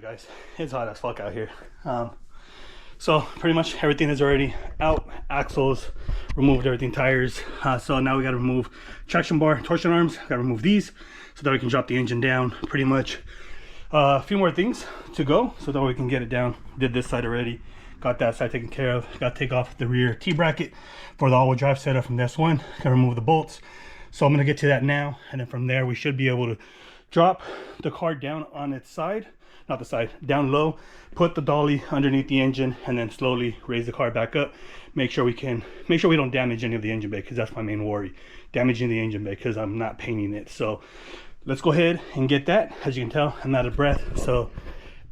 guys, it's hot as fuck out here. So pretty much everything is already out. Axles removed, everything, tires. So now we got to remove traction bar, torsion arms. Got to remove these so that we can drop the engine down. Pretty much a few more things to go so that we can get it down. Did this side already, got that side taken care of. Got to take off the rear T-bracket for the all-wheel drive setup from this one. Got to remove the bolts. So I'm going to get to that now, and then from there we should be able to drop the car down on its side, not the side, down low, put the dolly underneath the engine, and then slowly raise the car back up. Make sure we don't damage any of the engine bay, because that's my main worry, damaging the engine bay, because I'm not painting it. So let's go ahead and get that. As you can tell, I'm out of breath, so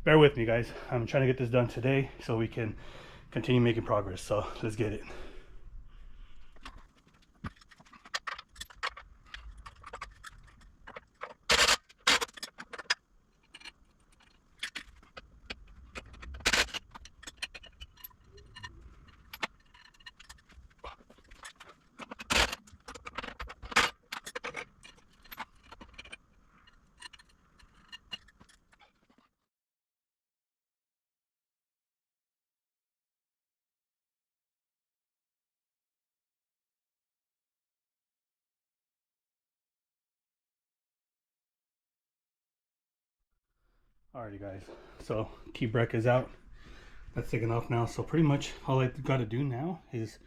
bear with me, guys. I'm trying to get this done today so we can continue making progress. So let's get it. Alrighty, guys, so T-brake is out. That's taken off now. So pretty much all I got to do now is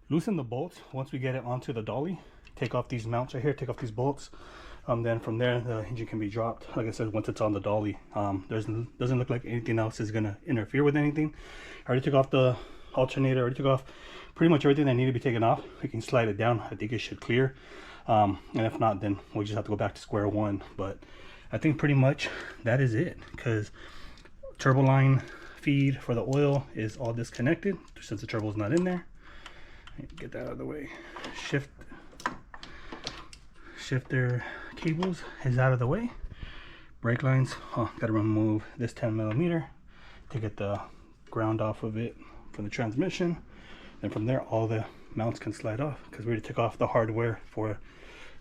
loosen the bolts once we get it onto the dolly. Take off these mounts right here, take off these bolts. Then from there the engine can be dropped, like I said, once it's on the dolly. Doesn't look like anything else is gonna interfere with anything. I already took off the alternator, I already took off pretty much everything that needed to be taken off. We can slide it down. I think it should clear, and if not, then we'll just have to go back to square one. But I think pretty much that is it, because turbo line feed for the oil is all disconnected since the turbo is not in there. Get that out of the way. Shifter cables is out of the way. Brake lines, got to remove this 10mm to get the ground off of it from the transmission. And from there, all the mounts can slide off, because we already took off the hardware for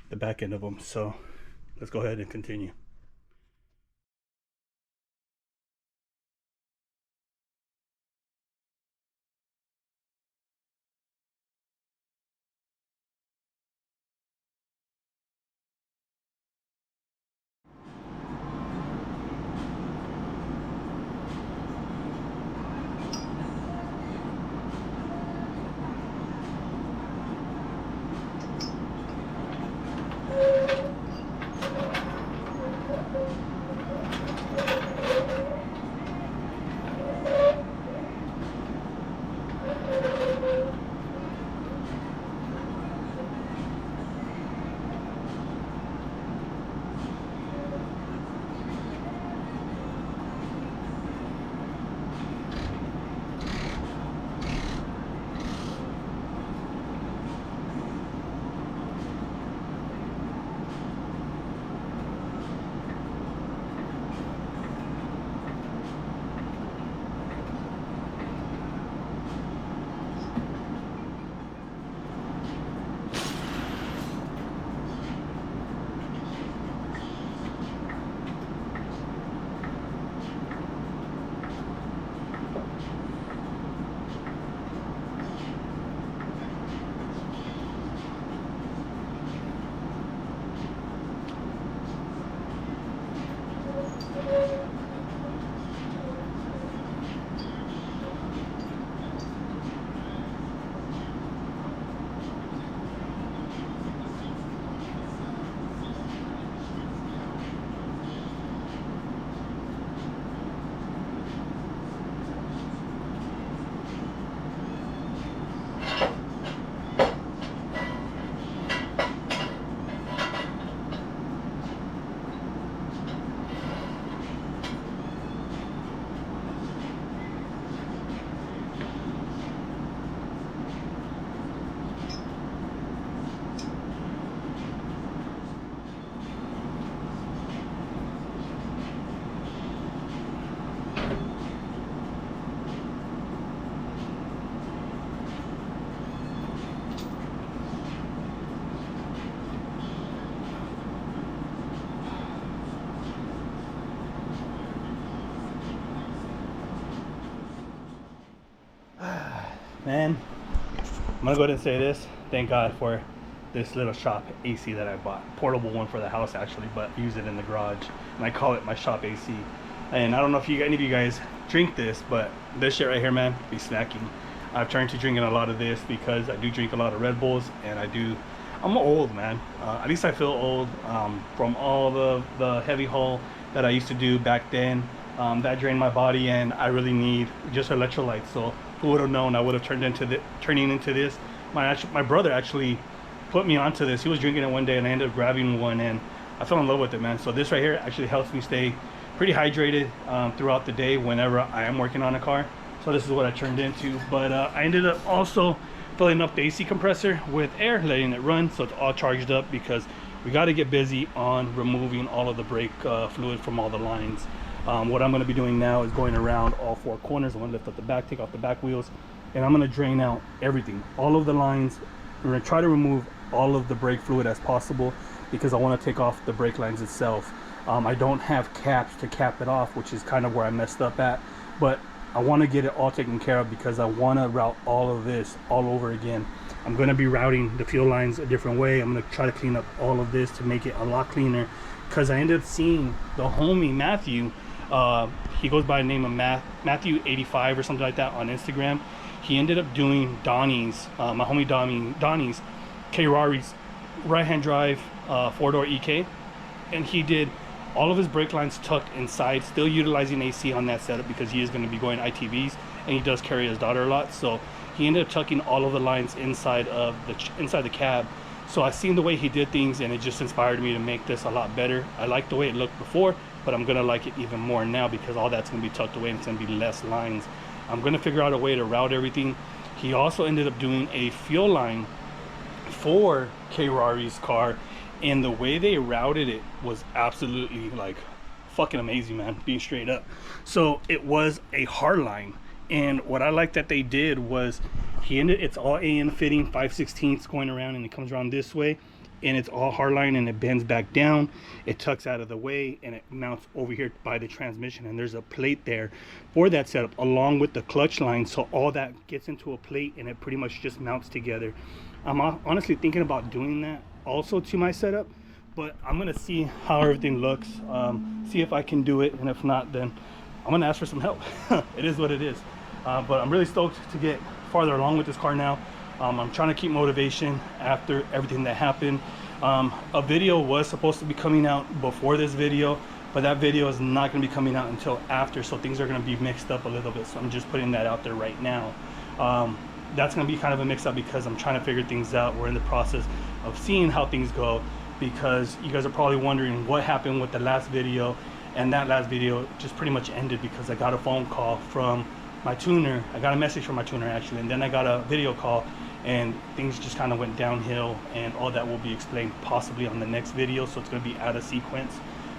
the back end of them. So let's go ahead and continue. Man, I'm gonna go ahead and say this. Thank God for this little shop AC that I bought. Portable one for the house actually, but I use it in the garage. And I call it my shop AC. And I don't know if any of you guys drink this, but this shit right here, man, be smacking. I've turned to drinking a lot of this because I do drink a lot of Red Bulls, and I'm old, man. At least I feel old from all the heavy haul that I used to do back then. That drained my body, and I really need just electrolytes. So who would have known I would have turning into this? My brother actually put me onto this. He was drinking it one day, and I ended up grabbing one, and I fell in love with it, man. So this right here actually helps me stay pretty hydrated throughout the day whenever I am working on a car. So this is what I turned into. But I ended up also filling up the AC compressor with air, letting it run so it's all charged up, because we got to get busy on removing all of the brake fluid from all the lines. What I'm going to be doing now is going around all four corners. I'm going to lift up the back, take off the back wheels, and I'm going to drain out everything, all of the lines. We're going to try to remove all of the brake fluid as possible, because I want to take off the brake lines itself. I don't have caps to cap it off, which is kind of where I messed up at, but I want to get it all taken care of because I want to route all of this all over again. I'm going to be routing the fuel lines a different way. I'm going to try to clean up all of this to make it a lot cleaner, because I ended up seeing the homie Matthew. He goes by the name of Matthew85 or something like that on Instagram. He ended up doing Donnie's, my homie Donnie's K-Rari's right-hand drive 4-door EK, and he did all of his brake lines tucked inside, still utilizing AC on that setup because he is going to be going ITVs, and he does carry his daughter a lot. So he ended up tucking all of the lines inside the cab. So I seen the way he did things, and it just inspired me to make this a lot better. I liked the way it looked before, but I'm gonna like it even more now because all that's gonna be tucked away and it's gonna be less lines. I'm gonna figure out a way to route everything. He also ended up doing a fuel line for K-Rari's car, and the way they routed it was absolutely like fucking amazing, man, being straight up. So it was a hard line, and what I like that they did was it's all AN fitting 5/16 going around, and it comes around this way, and it's all hard line, and it bends back down, it tucks out of the way, and it mounts over here by the transmission, and there's a plate there for that setup along with the clutch line. So all that gets into a plate, and it pretty much just mounts together. I'm honestly thinking about doing that also to my setup, but I'm gonna see how everything looks, see if I can do it, and if not, then I'm gonna ask for some help. It is what it is. But I'm really stoked to get farther along with this car now. I'm trying to keep motivation after everything that happened. A video was supposed to be coming out before this video, but that video is not going to be coming out until after, so things are going to be mixed up a little bit. So I'm just putting that out there right now. That's going to be kind of a mix up because I'm trying to figure things out. We're in the process of seeing how things go, because you guys are probably wondering what happened with the last video, and that last video just pretty much ended because I got a phone call from my tuner. I got a message from my tuner actually, and then I got a video call, and things just kind of went downhill, and all that will be explained possibly on the next video, so it's going to be out of sequence.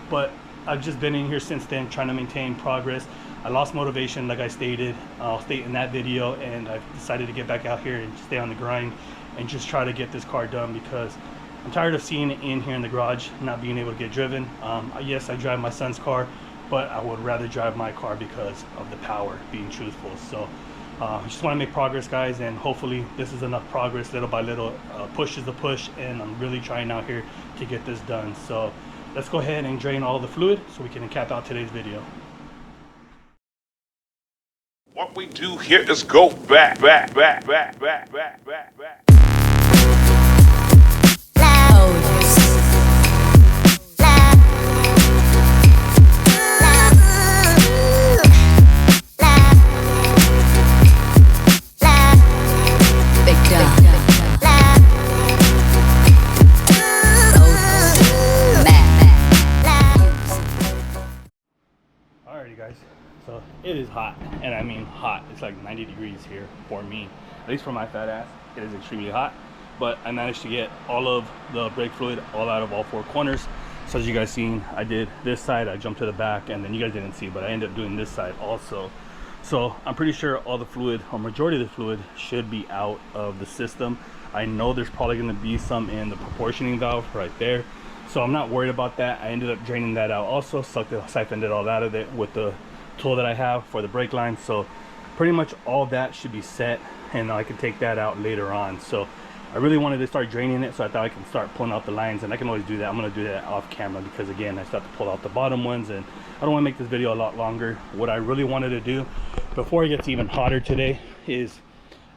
But I've just been in here since then trying to maintain progress. I lost motivation, like I stated. I'll state in that video, and I've decided to get back out here and stay on the grind and just try to get this car done, because I'm tired of seeing it in here in the garage not being able to get driven. Yes, I drive my son's car, but I would rather drive my car because of the power, being truthful. So I just want to make progress, guys, and hopefully this is enough progress. Little by little, push is the push, and I'm really trying out here to get this done. So let's go ahead and drain all the fluid so we can cap out today's video. What we do here is go back. Alrighty guys, so it is hot, and I mean hot. It's like 90 degrees here for me, at least for my fat ass. It is extremely hot, but I managed to get all of the brake fluid all out of all four corners. So as you guys seen, I did this side, I jumped to the back, and then you guys didn't see, but I ended up doing this side also. So I'm pretty sure all the fluid, or majority of the fluid, should be out of the system. I know there's probably going to be some in the proportioning valve right there, so I'm not worried about that. I ended up draining that out also, siphoned it all out of it with the tool that I have for the brake line. So pretty much all that should be set, and I can take that out later on. So I really wanted to start draining it, so I thought I can start pulling out the lines, and I can always do that. I'm going to do that off camera because again, I start to pull out the bottom ones, and I don't want to make this video a lot longer. What I really wanted to do before it gets even hotter today is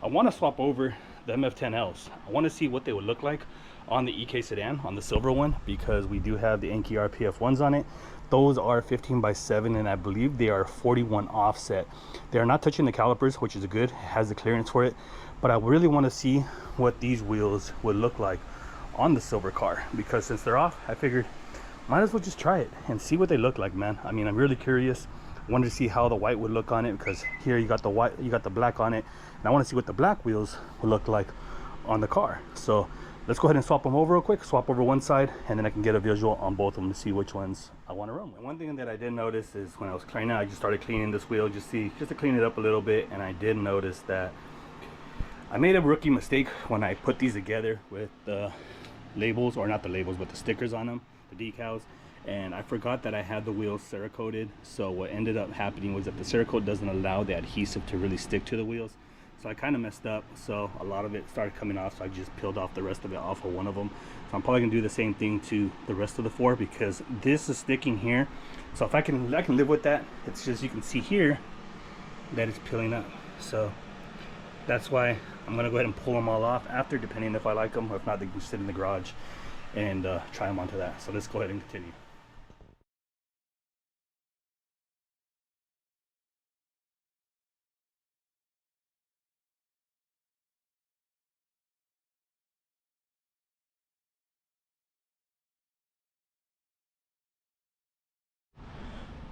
I want to swap over the MF10Ls. I want to see what they would look like on the EK sedan, on the silver one, because we do have the Enki RPF ones on it. Those are 15x7, and I believe they are 41 offset. They are not touching the calipers, which is good. It has the clearance for it, but I really want to see what these wheels would look like on the silver car, because since they're off, I figured might as well just try it and see what they look like, man. I mean, I'm really curious. I wanted to see how the white would look on it, because here you got the white, you got the black on it, and I want to see what the black wheels would look like on the car. So let's go ahead and swap them over real quick. Swap over one side, and then I can get a visual on both of them to see which ones I want to run with. One thing that I did notice is when I was cleaning out, I just started cleaning this wheel just to clean it up a little bit, and I did notice that I made a rookie mistake when I put these together with the labels, or not the labels, but the stickers on them, the decals, and I forgot that I had the wheels Cerakoted. So what ended up happening was that the Cerakote doesn't allow the adhesive to really stick to the wheels. So I kind of messed up, so a lot of it started coming off, so I just peeled off the rest of it off of one of them. So I'm probably gonna do the same thing to the rest of the four, because this is sticking here. So if I can live with that. It's just, you can see here that it's peeling up. So that's why I'm gonna go ahead and pull them all off after, depending if I like them, or if not, they can sit in the garage and try them onto that. So let's go ahead and continue.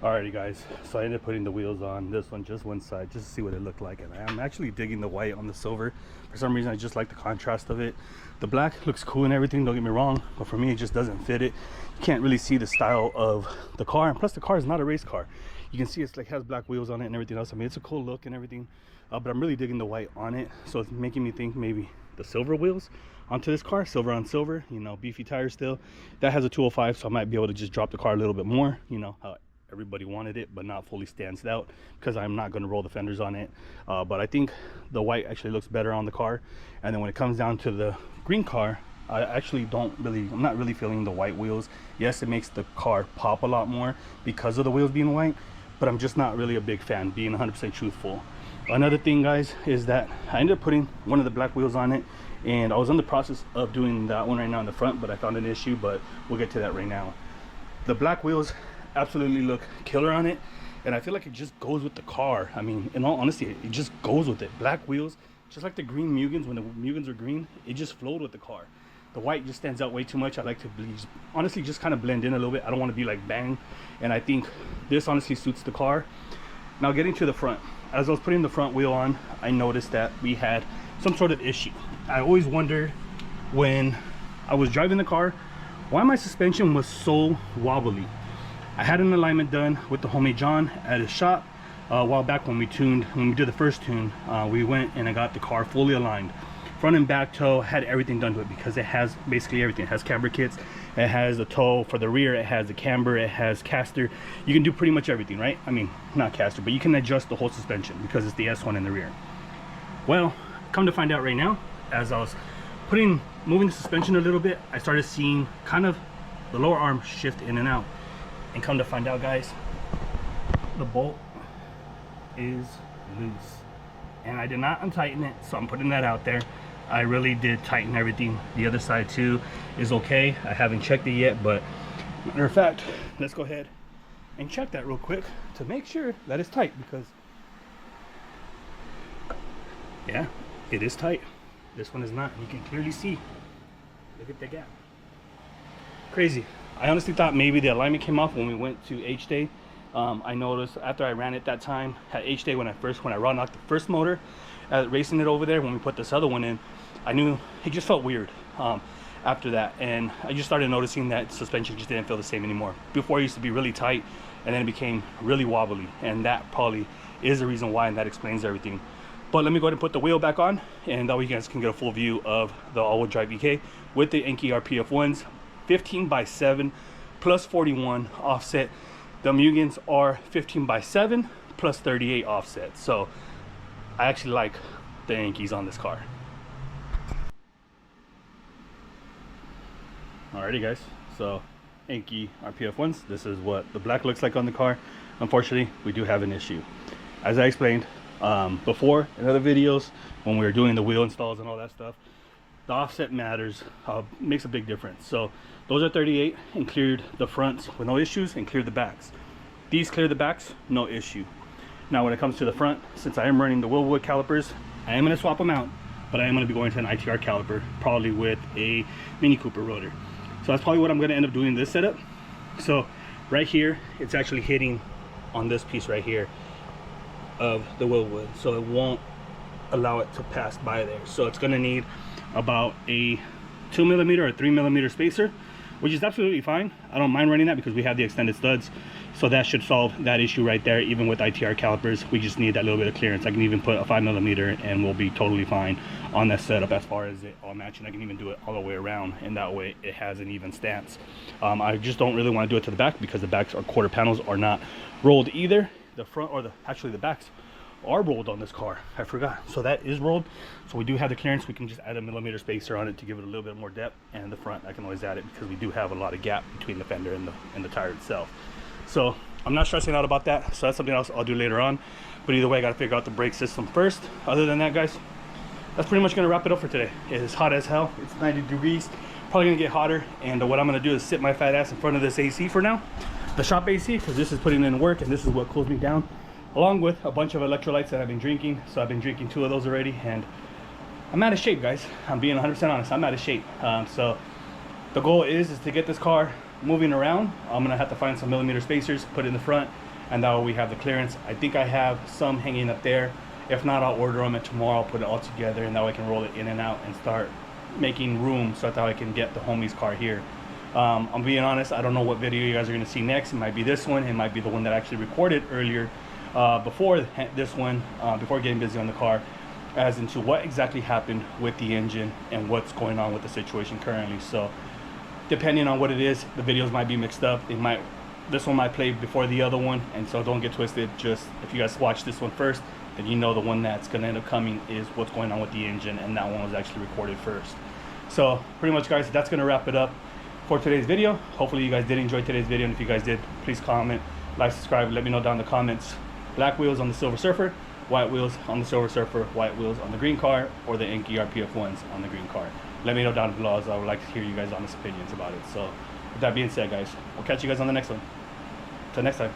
Alrighty guys, so I ended up putting the wheels on this one, just one side, just to see what it looked like, and I'm actually digging the white on the silver. For some reason I just like the contrast of it. The black looks cool and everything, don't get me wrong, but for me it just doesn't fit it. You can't really see the style of the car, and plus the car is not a race car. You can see it's like has black wheels on it and everything else. I mean, it's a cool look and everything, but I'm really digging the white on it, so it's making me think maybe the silver wheels onto this car, silver on silver, you know, beefy tires still. That has a 205, so I might be able to just drop the car a little bit more, you know, how everybody wanted it, but not fully stands out, because I'm not going to roll the fenders on it. But I think the white actually looks better on the car. And then when it comes down to the green car, I actually I'm not really feeling the white wheels. Yes, it makes the car pop a lot more because of the wheels being white, but I'm just not really a big fan, being 100% truthful. Another thing guys is that I ended up putting one of the black wheels on it, and I was in the process of doing that one right now in the front, but I found an issue, but we'll get to that right now. The black wheels absolutely look killer on it, and I feel like it just goes with the car. I mean, in all honesty, it just goes with it. Black wheels, just like the green Mugens, when the Mugens are green, it just flowed with the car. The white just stands out way too much. I like to honestly just kind of blend in a little bit. I don't want to be like bang, and I think this honestly suits the car. Now getting to the front, as I was putting the front wheel on, I noticed that we had some sort of issue. I always wondered when I was driving the car why my suspension was so wobbly. I had an alignment done with the homie John at his shop a while back when we did the first tune. We went and I got the car fully aligned, front and back toe, had everything done to it, because it has basically everything. It has camber kits, it has the toe for the rear, it has the camber, it has caster. You can do pretty much everything, right? I mean, not caster, but you can adjust the whole suspension because it's the S1 in the rear. Well, come to find out right now, as I was moving the suspension a little bit, I started seeing kind of the lower arm shift in and out. And come to find out guys, the bolt is loose, and I did not untighten it, so I'm putting that out there. I really did tighten everything. The other side too is okay. I haven't checked it yet, but matter of fact, let's go ahead and check that real quick to make sure that it's tight, because yeah, it is tight. This one is not. You can clearly see, look at the gap. Crazy. I honestly thought maybe the alignment came off when we went to H-Day. I noticed after I ran it that time at H-Day, when I raw knocked the first motor, racing it over there, when we put this other one in, I knew it just felt weird after that, and I just started noticing that suspension just didn't feel the same anymore. Before it used to be really tight, and then it became really wobbly, and that probably is the reason why, and that explains everything. But let me go ahead and put the wheel back on, and that way you guys can get a full view of the all-wheel drive EK with the Enki RPF ones. 15x7 plus 41 offset. The Mugens are 15x7 plus 38 offset. So I actually like the Yankees on this car. Alrighty guys, so Yankee RPF1s, this is what the black looks like on the car. Unfortunately, we do have an issue. As I explained before in other videos, when we were doing the wheel installs and all that stuff, the offset matters, makes a big difference. So those are 38 and cleared the fronts with no issues and cleared the backs. These clear the backs, no issue. Now when it comes to the front, since I am running the Willwood calipers, I am going to swap them out, but I am going to be going to an ITR caliper, probably with a Mini Cooper rotor. So that's probably what I'm going to end up doing in this setup. So right here, it's actually hitting on this piece right here of the Willwood, so it won't allow it to pass by there. So it's going to need about a 2mm or 3mm spacer, which is absolutely fine. I don't mind running that because we have the extended studs, so that should solve that issue right there. Even with ITR calipers, we just need that little bit of clearance. I can even put a 5mm and we'll be totally fine on that setup as far as it all matching. I can even do it all the way around, and that way it has an even stance. I just don't really want to do it to the back because the backs or quarter panels are not rolled either. The front, or actually the backs are rolled on this car, I forgot. So that is rolled, so we do have the clearance. We can just add a millimeter spacer on it to give it a little bit more depth, and the front I can always add it because we do have a lot of gap between the fender and the tire itself. So I'm not stressing out about that, so that's something else I'll do later on. But either way, I got to figure out the brake system first. Other than that, guys, that's pretty much going to wrap it up for today. It is hot as hell. It's 90 degrees, probably going to get hotter, and what I'm going to do is sit my fat ass in front of this AC for now, the shop AC, because this is putting in work and this is what cools me down, along with a bunch of electrolytes that I've been drinking. So I've been drinking 2 of those already, and I'm out of shape, guys. I'm being 100% honest, I'm out of shape. So the goal is to get this car moving around. I'm gonna have to find some millimeter spacers, put it in the front, and that way we have the clearance. I think I have some hanging up there. If not, I'll order them, and tomorrow I'll put it all together, and that way I can roll it in and out and start making room so that I can get the homie's car here. I'm being honest, I don't know what video you guys are gonna see next. It might be this one, it might be the one that I actually recorded earlier before this one, before getting busy on the car, as into what exactly happened with the engine and what's going on with the situation currently. So depending on what it is, the videos might be mixed up. This one might play before the other one, and so don't get twisted. Just if you guys watch this one first, then you know the one that's gonna end up coming is what's going on with the engine, and that one was actually recorded first. So pretty much, guys, that's gonna wrap it up for today's video. Hopefully you guys did enjoy today's video, and if you guys did, please comment, like, subscribe, let me know down in the comments. Black wheels on the Silver Surfer, white wheels on the Silver Surfer, white wheels on the green car, or the Yankee RPF1s on the green car. Let me know down below, as I would like to hear you guys' honest opinions about it. So with that being said, guys, I'll catch you guys on the next one. Till next time.